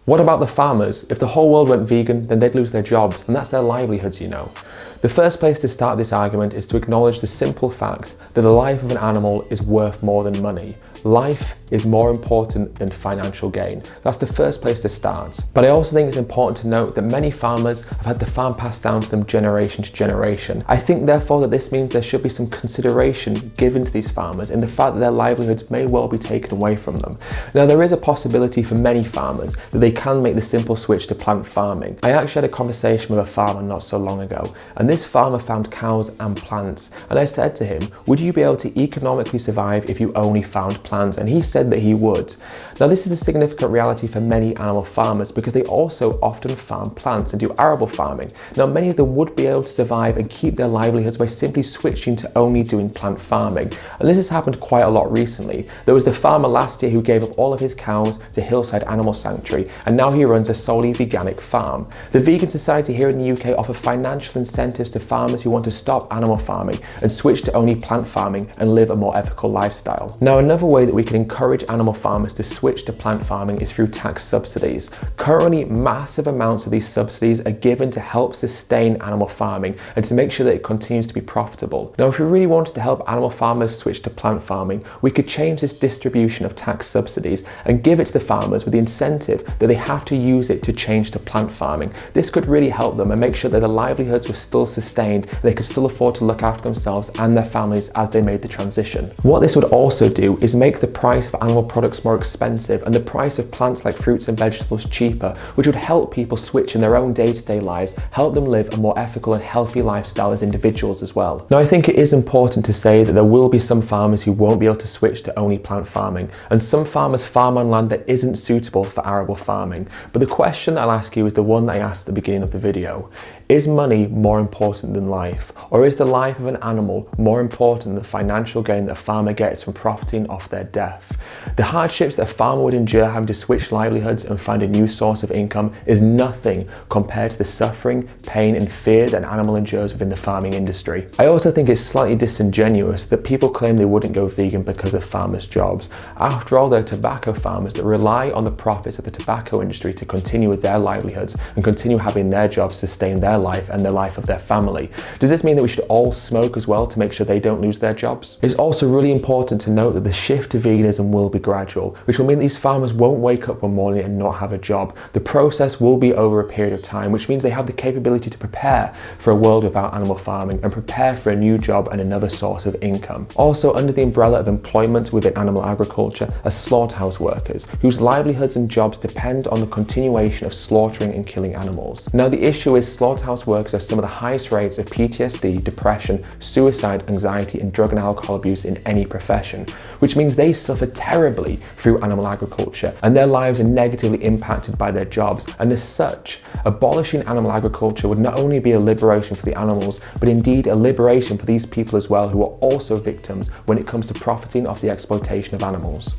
What about the farmers? If the whole world went vegan, then they'd lose their jobs, and that's their livelihoods, you know. The first place to start this argument is to acknowledge the simple fact that the life of an animal is worth more than money. Life is more important than financial gain. That's the first place to start. But I also think it's important to note that many farmers have had the farm passed down to them generation to generation. I think therefore that this means there should be some consideration given to these farmers in the fact that their livelihoods may well be taken away from them. Now there is a possibility for many farmers that they can make the simple switch to plant farming. I actually had a conversation with a farmer not so long ago, and this farmer found cows and plants, and I said to him, would you be able to economically survive if you only found plants? And he said that he would. Now this is a significant reality for many animal farmers because they also often farm plants and do arable farming. Now many of them would be able to survive and keep their livelihoods by simply switching to only doing plant farming. And this has happened quite a lot recently. There was the farmer last year who gave up all of his cows to Hillside Animal Sanctuary, and now he runs a solely veganic farm. The Vegan Society here in the UK offer financial incentives to farmers who want to stop animal farming and switch to only plant farming and live a more ethical lifestyle. Now another way that we can encourage animal farmers to switch to plant farming is through tax subsidies. Currently, massive amounts of these subsidies are given to help sustain animal farming and to make sure that it continues to be profitable. Now, if we really wanted to help animal farmers switch to plant farming, we could change this distribution of tax subsidies and give it to the farmers with the incentive that they have to use it to change to plant farming. This could really help them and make sure that their livelihoods were still sustained, and they could still afford to look after themselves and their families as they made the transition. What this would also do is make the price of animal products more expensive and the price of plants like fruits and vegetables cheaper, which would help people switch in their own day-to-day lives, help them live a more ethical and healthy lifestyle as individuals as well. Now I think it is important to say that there will be some farmers who won't be able to switch to only plant farming, and some farmers farm on land that isn't suitable for arable farming. But the question I'll ask you is the one that I asked at the beginning of the video. Is money more important than life? Or is the life of an animal more important than the financial gain that a farmer gets from profiting off their death? The hardships that a farmer would endure having to switch livelihoods and find a new source of income is nothing compared to the suffering, pain and fear that an animal endures within the farming industry. I also think it's slightly disingenuous that people claim they wouldn't go vegan because of farmers' jobs. After all, they're tobacco farmers that rely on the profits of the tobacco industry to continue with their livelihoods and continue having their jobs sustain their life and the life of their family. Does this mean that we should all smoke as well to make sure they don't lose their jobs? It's also really important to note that the shift to veganism will be gradual, which will mean that these farmers won't wake up one morning and not have a job. The process will be over a period of time, which means they have the capability to prepare for a world without animal farming and prepare for a new job and another source of income. Also, under the umbrella of employment within animal agriculture are slaughterhouse workers, whose livelihoods and jobs depend on the continuation of slaughtering and killing animals. Now, the issue is slaughterhouse workers have some of the highest rates of PTSD, depression, suicide, anxiety, and drug and alcohol abuse in any profession, which means they suffer terribly through animal agriculture and their lives are negatively impacted by their jobs. And as such, abolishing animal agriculture would not only be a liberation for the animals, but indeed a liberation for these people as well, who are also victims when it comes to profiting off the exploitation of animals.